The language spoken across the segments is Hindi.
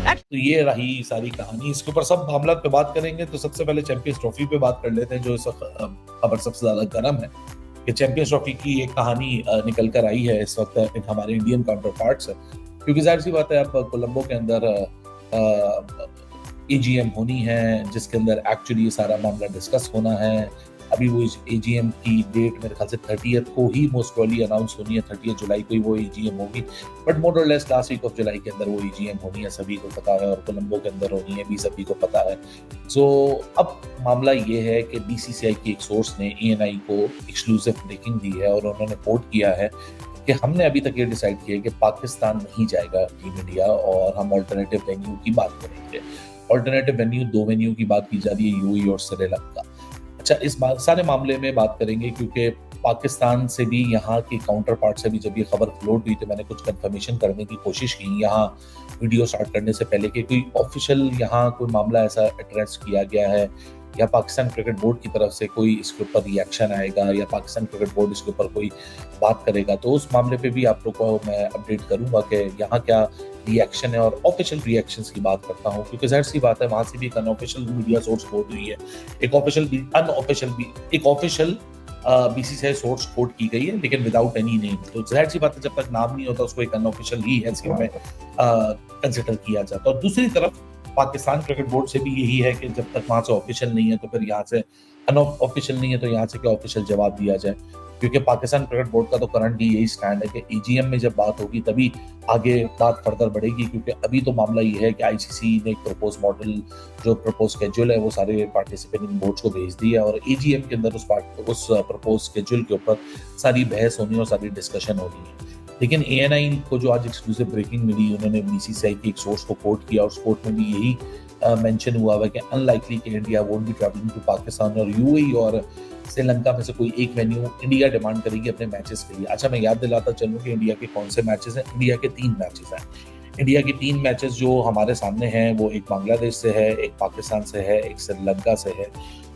तो ये रही सारी कहानी। इसके ऊपर सब मामला पे बात करेंगे तो सबसे पहले चैंपियंस ट्रॉफी पे बात कर लेते हैं, जो इस वक्त खबर सबसे ज्यादा गर्म है कि चैंपियंस ट्रॉफी की एक कहानी निकल कर आई है इस वक्त हमारे इंडियन काउंटर पार्ट से, क्योंकि जाहिर सी बात है अब कोलंबो के अंदर एजीएम होनी है जिसके अंदर एक्चुअली सारा मामला डिस्कस होना है। अभी वो एजीएम की डेट मेरे ख्याल से 30th को ही मोस्ट प्रोबेबली अनाउंस होनी है, 30 जुलाई को ही वो एजीएम होगी, but more or less last week of July के अंदर वो एजीएम होनी है, सभी को पता है, और कोलंबो के अंदर होनी है भी सभी को पता है। सो अब मामला ये है कि बीसीसीआई की एक सोर्स ने एएनआई को एक्सक्लूसिव ब्रेकिंग दी है और उन्होंने कोट किया है कि हमने अभी तक ये डिसाइड किया कि पाकिस्तान नहीं जाएगा टीम इंडिया और हम ऑल्टरनेटिव वेन्यू की बात करेंगे। ऑल्टरनेटिव वेन्यू, 2 वेन्यू की बात की जा रही है, यूएई और श्रीलंका। अच्छा, इस सारे मामले में बात करेंगे क्योंकि पाकिस्तान से भी, यहाँ के काउंटर पार्ट से भी जब ये खबर फ्लोट हुई तो मैंने कुछ कंफर्मेशन करने की कोशिश की यहाँ वीडियो स्टार्ट करने से पहले कि कोई ऑफिशियल यहाँ कोई मामला ऐसा एड्रेस किया गया है या पाकिस्तान क्रिकेट बोर्ड की तरफ से कोई इसके ऊपर रिएक्शन आएगा या पाकिस्तान क्रिकेट बोर्ड इसके ऊपर कोई बात करेगा, तो उस मामले पे भी आप लोग को मैं अपडेट करूंगा कि यहाँ क्या रिएक्शन है और ऑफिशियल रिएक्शंस की बात करता हूँ, क्योंकि जाहिर सी बात है वहां से भी एक अनऑफिशियल मीडिया सोर्स कोट हुई है, एक ऑफिशियल भी अनऑफिशियल भी, एक ऑफिशियल बीसीसीआई सोर्स कोट की गई है लेकिन विदाउट एनी नेम। तो जाहिर सी बात है जब तक नाम नहीं होता उसको एक अनऑफिशियल ही हैसियत में कंसिडर किया जाता है। और दूसरी तरफ पाकिस्तान क्रिकेट बोर्ड से भी यही है कि जब तक वहां से ऑफिशियल नहीं है तो फिर यहाँ से अनऑफिशियल नहीं है तो यहाँ से क्या ऑफिशियल जवाब दिया जाए, क्योंकि पाकिस्तान क्रिकेट बोर्ड का तो करंटली यही स्टैंड है कि एजीएम में जब बात होगी तभी आगे बात फर्दर बढ़ेगी, क्योंकि अभी तो मामला ये है कि आईसीसी ने एक प्रपोज मॉडल, जो प्रपोज स्केड्यूल है वो सारे पार्टिसिपेटिंग बोर्ड्स को भेज दिया है और एजीएम के अंदर उस प्रपोज स्केड्यूल के ऊपर सारी बहस होनी और सारी डिस्कशन होनी है। लेकिन एएनआई को जो आज एक्सक्लूसिव ब्रेकिंग मिली, उन्होंने बीसीसीआई की एक सोर्स को कोट किया और उस कोट में भी यही मेंशन हुआ है कि अनलाइकली कि India won't be travelling to Pakistan और यूएई और श्रीलंका में से कोई एक वेन्यू इंडिया डिमांड करेगी अपने मैचेस के लिए। अच्छा, मैं याद दिलाता चलूं कि इंडिया के कौन से मैचेस हैं। इंडिया के 3 मैचेस हैं। इंडिया के 3 मैचेस जो हमारे सामने हैं वो एक बांग्लादेश से है, एक पाकिस्तान से है, एक श्रीलंका से है,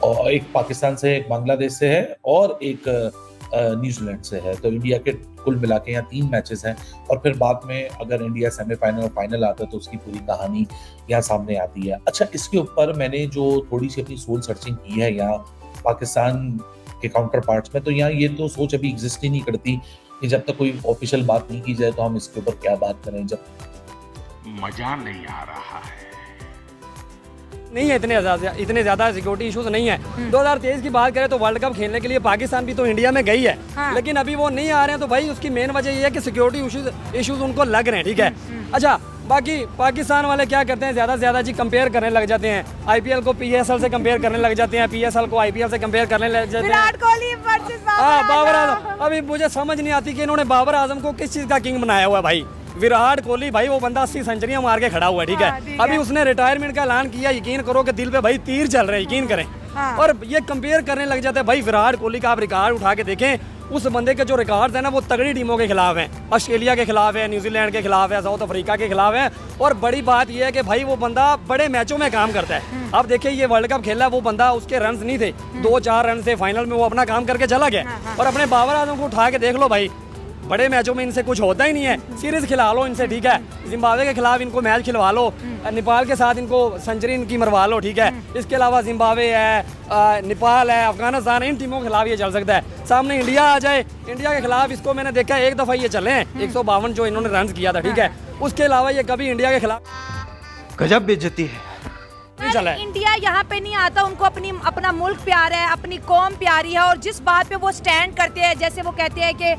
और एक पाकिस्तान से, एक बांग्लादेश से है और एक न्यूजीलैंड से है। तो इंडिया के कुल मिला के यहाँ 3 मैचेस हैं और फिर बाद में अगर इंडिया सेमीफाइनल और फाइनल आता है तो उसकी पूरी कहानी यहाँ सामने आती है। अच्छा, इसके ऊपर मैंने जो थोड़ी सी अपनी सोल सर्चिंग की है यहाँ पाकिस्तान के काउंटर पार्ट्स में, तो यहाँ ये तो सोच अभी एग्जिस्ट ही नहीं करती कि जब तक कोई ऑफिशियल बात नहीं की जाए तो हम इसके ऊपर क्या बात करें। जब मजा नहीं आ रहा है, नहीं है इतने ज्यादा सिक्योरिटी इश्यूज नहीं है। 2023 की बात करें तो वर्ल्ड कप खेलने के लिए पाकिस्तान भी तो इंडिया में गई है, हाँ। लेकिन अभी वो नहीं आ रहे हैं, तो भाई उसकी मेन वजह ये है कि सिक्योरिटी इश्यूज उनको लग रहे हैं, ठीक है। अच्छा, बाकी पाकिस्तान वाले क्या करते हैं, ज्यादा से ज्यादा जी कंपेयर करने लग जाते हैं, आईपीएल को पीएसएल से कंपेयर करने लग जाते हैं, पीएसएल को आईपीएल से कंपेयर करने लग जाते हैं। विराट कोहली वर्सेस बाबर आजम। अभी मुझे समझ नहीं आती कि इन्होंने बाबर आजम को किस चीज का किंग बनाया हुआ है। भाई विराट कोहली, भाई वो बंदा 80 सेंचुरियां मार के खड़ा हुआ है, ठीक है। अभी उसने रिटायरमेंट का ऐलान किया, यकीन करो कि दिल पे भाई तीर चल रहे हैं, यकीन करें। और ये कंपेयर करने लग जाते हैं। भाई विराट कोहली का आप रिकॉर्ड उठा के देखें, उस बंदे के जो रिकॉर्ड्स है ना वो तगड़ी टीमों के खिलाफ हैं, ऑस्ट्रेलिया के खिलाफ है, न्यूजीलैंड के खिलाफ है, साउथ अफ्रीका के खिलाफ है। और बड़ी बात यह है कि भाई वो बंदा बड़े मैचों में काम करता है। अब देखिए ये वर्ल्ड कप खेला, वो बंदा, उसके रन नहीं थे, 2-4 रन से फाइनल में वो अपना काम करके चला गया। और अपने बाबर आजम को उठा के देख लो भाई, बड़े मैचों में इनसे कुछ होता ही नहीं है। सीरीज खिला लो इनसे, ठीक है, जिम्बाब्वे के खिलाफ इनको मैच खिलवा लो, नेपाल के साथ इनको सेंचुरी इनकी मरवा लो, ठीक है। इसके अलावा जिम्बाब्वे है, नेपाल है, अफगानिस्तान है, इन टीमों के खिलाफ ये चल सकता है। सामने इंडिया आ जाए, इंडिया के खिलाफ इसको मैंने देखा एक दफ़ा ये चले हैं 152 जो इन्होंने रन किया था, ठीक है। उसके अलावा ये कभी इंडिया के खिलाफ गजब बेइज्जती है। इंडिया यहाँ पे नहीं आता, उनको अपना मुल्क प्यारा है, अपनी कौम प्यारी है, और जिस बात पे वो स्टैंड करते हैं, जैसे वो कहते हैं कि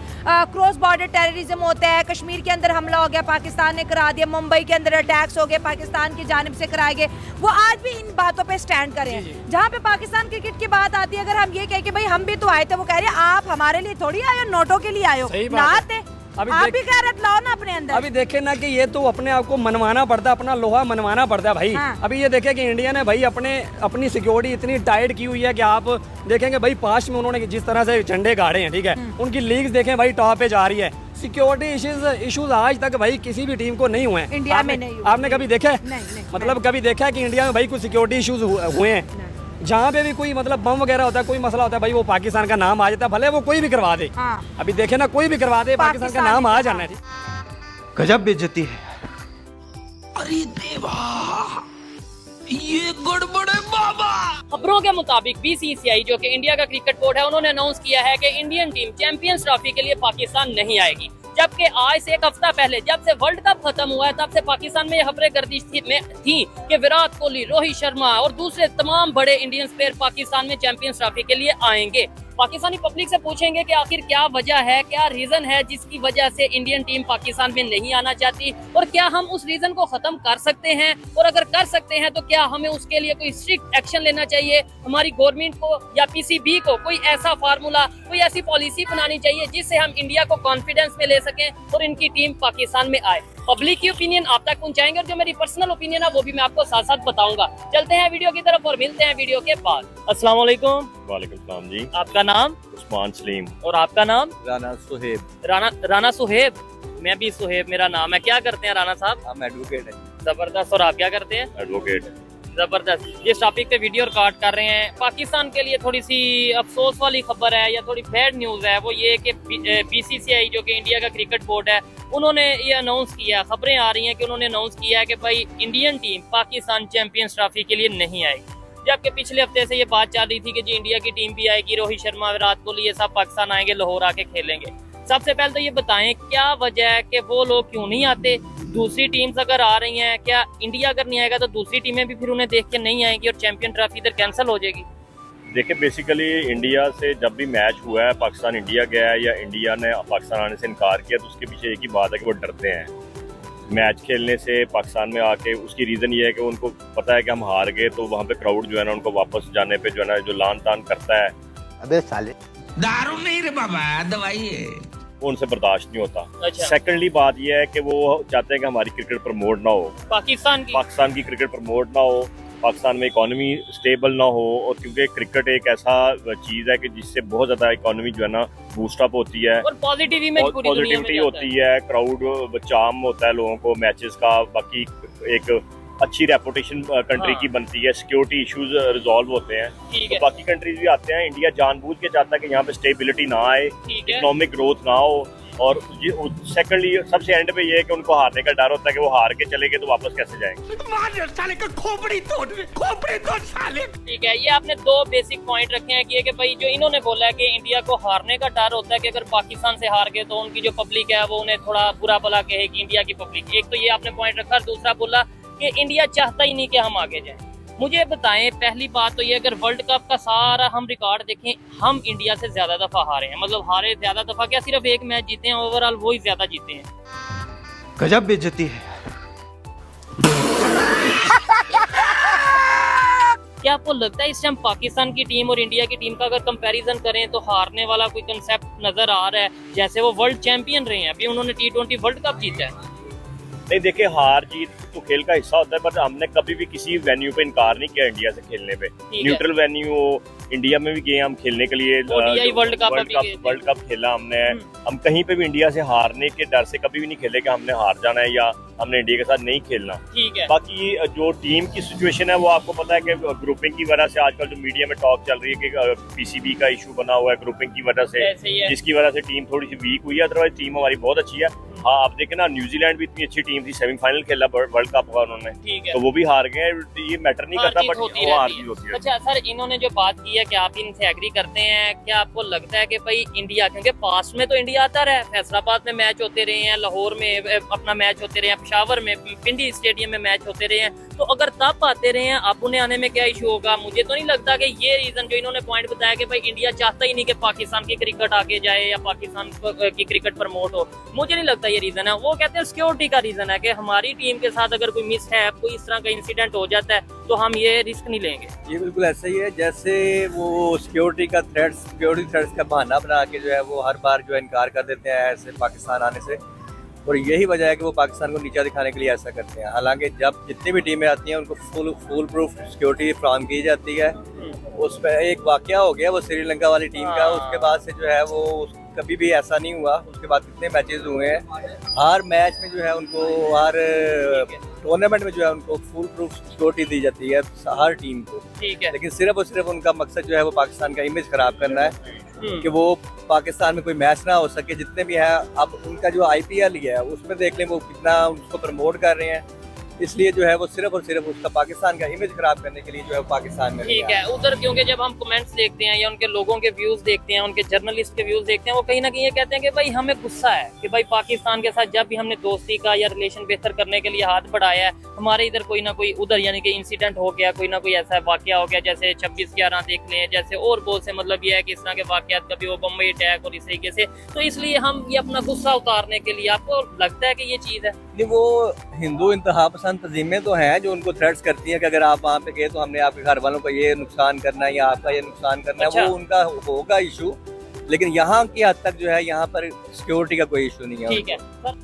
क्रॉस बॉर्डर टेररिज्म होता है, कश्मीर के अंदर हमला हो गया, पाकिस्तान ने करा दिया, मुंबई के अंदर अटैक्स हो गए, पाकिस्तान की जानिब से कराए गए, वो आज भी इन बातों पे स्टैंड करें। जहाँ पे पाकिस्तान क्रिकेट की बात आती है, अगर हम ये कहें कि भाई हम भी तो आए थे, वो कह रहे हैं आप हमारे लिए थोड़ी आए हो, नोटों के लिए आए हो, ना आते आप भी गैरत लाओ ना अपने अंदर। अभी देखे ना कि ये तो अपने आप को मनवाना पड़ता है, अपना लोहा मनवाना पड़ता है भाई। हाँ। अभी ये देखे कि इंडिया ने भाई अपनी सिक्योरिटी इतनी टाइट की हुई है कि आप देखेंगे भाई पास्ट में उन्होंने जिस तरह से झंडे गाड़े हैं, ठीक है, उनकी लीग्स देखें भाई टॉप पे जा रही है। सिक्योरिटी इश्यूज आज तक भाई किसी भी टीम को नहीं हुए हैं इंडिया में, नहीं आपने कभी देखा है? मतलब कभी देखा है कि इंडिया में भाई कुछ सिक्योरिटी इश्यूज हुए हैं? जहाँ पे भी कोई मतलब बम वगैरह होता है, कोई मसला होता है, भाई वो पाकिस्तान का नाम आ जाता है, भले वो कोई भी करवा दे। हाँ। अभी देखे ना, कोई भी करवा दे, पाकिस्तान का नाम आ जाना है। गजब बेइज्जती है। अरे देवा, ये गड़बड़ है बाबा। खबरों के मुताबिक बीसीसीआई जो कि इंडिया का क्रिकेट बोर्ड है, उन्होंने अनाउंस किया है कि इंडियन टीम चैंपियंस ट्रॉफी के लिए पाकिस्तान नहीं आएगी। जबकि आज से एक हफ्ता पहले जब से वर्ल्ड कप खत्म हुआ है, तब से पाकिस्तान में ये खबरें गर्दिश थी कि विराट कोहली, रोहित शर्मा और दूसरे तमाम बड़े इंडियन प्लेयर पाकिस्तान में चैंपियंस ट्रॉफी के लिए आएंगे। पाकिस्तानी पब्लिक से पूछेंगे कि आखिर क्या वजह है, क्या रीजन है जिसकी वजह से इंडियन टीम पाकिस्तान में नहीं आना चाहती, और क्या हम उस रीजन को खत्म कर सकते हैं, और अगर कर सकते हैं तो क्या हमें उसके लिए कोई स्ट्रिक्ट एक्शन लेना चाहिए, हमारी गवर्नमेंट को या पीसीबी को कोई ऐसा फार्मूला, कोई ऐसी पॉलिसी बनानी चाहिए जिससे हम इंडिया को कॉन्फिडेंस में ले सकें और इनकी टीम पाकिस्तान में आए। पब्लिक की ओपिनियन आप तक पहुंचाएंगे और जो मेरी पर्सनल ओपिनियन है वो भी मैं आपको साथ साथ बताऊंगा। चलते हैं वीडियो की तरफ और मिलते हैं वीडियो के बाद। अस्सलाम वालेकुम। वालेकुम सलाम जी। आपका नाम? उस्मान सलीम। और आपका नाम? राना सुहेब। राना सुहेब। मैं भी सुहेब मेरा नाम है। क्या करते हैं राना साहब? हम एडवोकेट हैं। जबरदस्त। और आप क्या करते हैं? एडवोकेट। जबरदस्त। जिस टॉपिक पे वीडियो रिकॉर्ड कर रहे हैं, पाकिस्तान के लिए थोड़ी सी अफसोस वाली खबर है या थोड़ी बैड न्यूज है, वो ये कि बीसीसीआई जो कि इंडिया का क्रिकेट बोर्ड है, उन्होंने ये अनाउंस किया, खबरें आ रही हैं कि उन्होंने अनाउंस किया है कि भाई Indian team Pakistan champions trophy के लिए नहीं आएगी। जबकि पिछले हफ्ते से ये बात चल रही थी कि जी इंडिया की टीम भी आएगी, रोहित शर्मा, विराट कोहली, ये सब पाकिस्तान आएंगे, लाहौर आके खेलेंगे। सबसे पहले तो ये बताएं क्या वजह है कि वो लोग क्यों नहीं आते? दूसरी टीम्स अगर आ रही हैं, क्या इंडिया अगर नहीं आएगा तो दूसरी टीमें भी फिर उन्हें देख के नहीं आएंगी और चैंपियन ट्रॉफी इधर कैंसिल हो जाएगी? देखिए बेसिकली इंडिया से जब भी मैच हुआ है, पाकिस्तान इंडिया गया है या इंडिया ने पाकिस्तान आने से इनकार किया, तो उसके पीछे एक ही बात है कि वो डरते हैं मैच खेलने से पाकिस्तान में आके। उसकी रीज़न ये है कि उनको पता है कि हम हार गए तो वहाँ पे क्राउड जो है ना उनको वापस जाने पे जो है ना जो लान तान करता है, अबे साले, दारू नहीं रे बाबा, दवाई है, वो उनसे बर्दाश्त नहीं होता। अच्छा। सेकेंडली बात यह है कि वो चाहते हैं कि हमारी क्रिकेट प्रमोट ना हो, पाकिस्तान की क्रिकेट प्रमोट ना हो, पाकिस्तान में इकोनॉमी स्टेबल ना हो। और क्योंकि क्रिकेट एक ऐसा चीज़ है कि जिससे बहुत ज़्यादा इकोनॉमी जो है ना बूस्टअप होती है और पॉजिटिविटी होती है, क्राउड चार्म होता है लोगों को मैचेस का, बाकी एक अच्छी रेपुटेशन कंट्री की बनती है, सिक्योरिटी इश्यूज रिजॉल्व होते हैं। तो बाकी कंट्रीज भी आते हैं। इंडिया जानबूझ के चाहता है कि यहाँ पे स्टेबिलिटी ना आए, इकोनॉमिक ग्रोथ ना हो। और सेकंडली सबसे एंड पे ये है कि उनको हारने का डर होता है कि वो हार के चले गए तो वापस कैसे जाएंगे। साले का खोपड़ी तोड़ साले। ठीक है, ये आपने दो बेसिक पॉइंट रखे हैं कि भाई जो इन्होंने बोला है कि इंडिया को हारने का डर होता है कि अगर पाकिस्तान से हार गए तो उनकी जो पब्लिक है वो उन्हें थोड़ा बुरा भला कहेगी, इंडिया की पब्लिक। एक तो ये आपने पॉइंट रखा। दूसरा बोला कि इंडिया चाहता ही नहीं कि हम आगे जाएं। मुझे बताएं, पहली बात तो ये, अगर वर्ल्ड कप का सारा हम रिकॉर्ड देखें, हम इंडिया से ज्यादा दफा हारे हैं। मतलब हारे ज्यादा दफा क्या, सिर्फ एक मैच जीते हैं, ओवरऑल वो ही ज्यादा जीते हैं। गजब बेइज्जती है। क्या आपको लगता है इस टाइम पाकिस्तान की टीम और इंडिया की टीम का अगर कंपैरिजन करें तो हारने वाला कोई कंसेप्ट नजर आ रहा है? जैसे वो वर्ल्ड चैंपियन रहे हैं, अभी उन्होंने T20 वर्ल्ड कप जीता है। नहीं देखिए, हार जीत तो खेल का हिस्सा होता है, पर हमने कभी भी किसी वेन्यू पे इनकार नहीं किया इंडिया से खेलने पे। न्यूट्रल वेन्यू हो, इंडिया में भी गए हम खेलने के लिए, वर्ल्ड कप खेला हमने। हम कहीं पे भी इंडिया से हारने के डर से कभी भी नहीं खेले कि हमने हार जाना है या हमने इंडिया के साथ नहीं खेलना। ठीक है। बाकी जो टीम की सिचुएशन है वो आपको पता है कि ग्रुपिंग की वजह से आजकल जो मीडिया में टॉक चल रही है कि पीसीबी का इशू बना हुआ है ग्रुपिंग की वजह से, जिसकी वजह से टीम थोड़ी सी वीक हुई है। अदरवाइज टीम हमारी बहुत अच्छी है। हाँ, आप देखें ना, न्यूजीलैंड भी इतनी अच्छी टीम थी, सेमीफाइनल खेला वर्ल्ड कप का उन्होंने, तो वो भी हार गए। ये मैटर नहीं करता, बट वो हार भी होती है। अच्छा सर, इन्होंने जो बात की है कि आप इनसे एग्री करते हैं, क्या आपको लगता है कि भाई इंडिया, क्योंकि पास्ट में तो इंडिया आता रहा है, फैसलाबाद में मैच होते रहे हैं, लाहौर में अपना मैच होते रहे हैं, पेशावर में पिंडी स्टेडियम में मैच होते रहे हैं, तो अगर तब आते रहे हैं, अब उन्हें आने में क्या इशू होगा? मुझे तो नहीं लगता कि ये रीजन जो इन्होंने पॉइंट बताया कि भाई इंडिया चाहता ही नहीं कि पाकिस्तान की क्रिकेट आगे जाए या पाकिस्तान की क्रिकेट प्रमोट हो, मुझे नहीं लगता ये रीजन है। वो कहते हैं सिक्योरिटी का रीजन है कि हमारी टीम के साथ अगर कोई मिस है, कोई इस तरह का इंसिडेंट हो जाता है तो हम ये रिस्क नहीं लेंगे। ये बिल्कुल ऐसा ही है जैसे वो सिक्योरिटी थ्रेट्स का बहाना बना के जो है वो हर बार जो है इनकार कर देते हैं ऐसे पाकिस्तान आने से, और यही वजह है कि वो पाकिस्तान को नीचा दिखाने के लिए ऐसा करते हैं। हालांकि जब जितनी भी टीमें आती हैं उनको फुल प्रूफ सिक्योरिटी फ्राहम की जाती है। उस पर एक वाकया हो गया वो श्रीलंका वाली टीम का, उसके बाद से जो है वो कभी भी ऐसा नहीं हुआ। उसके बाद कितने मैचेस हुए हैं, हर मैच में जो है उनको, हर टूर्नामेंट में जो है उनको फुल प्रूफ सिक्योरिटी दी जाती है हर टीम को। ठीक है। लेकिन सिर्फ और सिर्फ उनका मकसद जो है वो पाकिस्तान का इमेज खराब करना है कि वो पाकिस्तान में कोई मैच ना हो सके। जितने भी है, अब उनका जो IPL ही है उसमें देख लें वो कितना उसको प्रमोट कर रहे हैं। इसलिए जो है वो सिर्फ और सिर्फ उसका पाकिस्तान का इमेज खराब करने के लिए जो है वो पाकिस्तान में ठीक है उधर, क्योंकि जब हम कमेंट्स देखते हैं या उनके लोगों के व्यूज देखते हैं, उनके जर्नलिस्ट के व्यूज देखते हैं, वो कहीं ना कहीं ये कहते हैं कि भाई हमें गुस्सा है कि भाई पाकिस्तान के साथ जब भी हमने दोस्ती का या रिलेशन बेहतर करने के लिए हाथ बढ़ाया है, हमारे इधर कोई ना कोई उधर यानी कि इंसिडेंट हो गया, कोई ना कोई ऐसा वाकया हो गया, जैसे 26/11 देख लें, जैसे और बहुत से मतलब ये है कि इस तरह के वाकयात, कभी वो बम्बई अटैक और इस तरीके से, तो इसलिए हम ये अपना गुस्सा उतारने के लिए, आपको लगता है कि ये चीज़ है? नहीं, वो हिंदू इंतहा पसंद तंजीमें तो हैं जो उनको थ्रेट्स करती हैं कि अगर आप वहाँ पे गए तो हमने आपके घर वालों को ये नुकसान करना है या आपका ये नुकसान करना है। अच्छा। वो उनका होगा इशू, लेकिन यहाँ की हद तक जो है यहाँ पर सिक्योरिटी का कोई इशू नहीं है। ठीक है सर।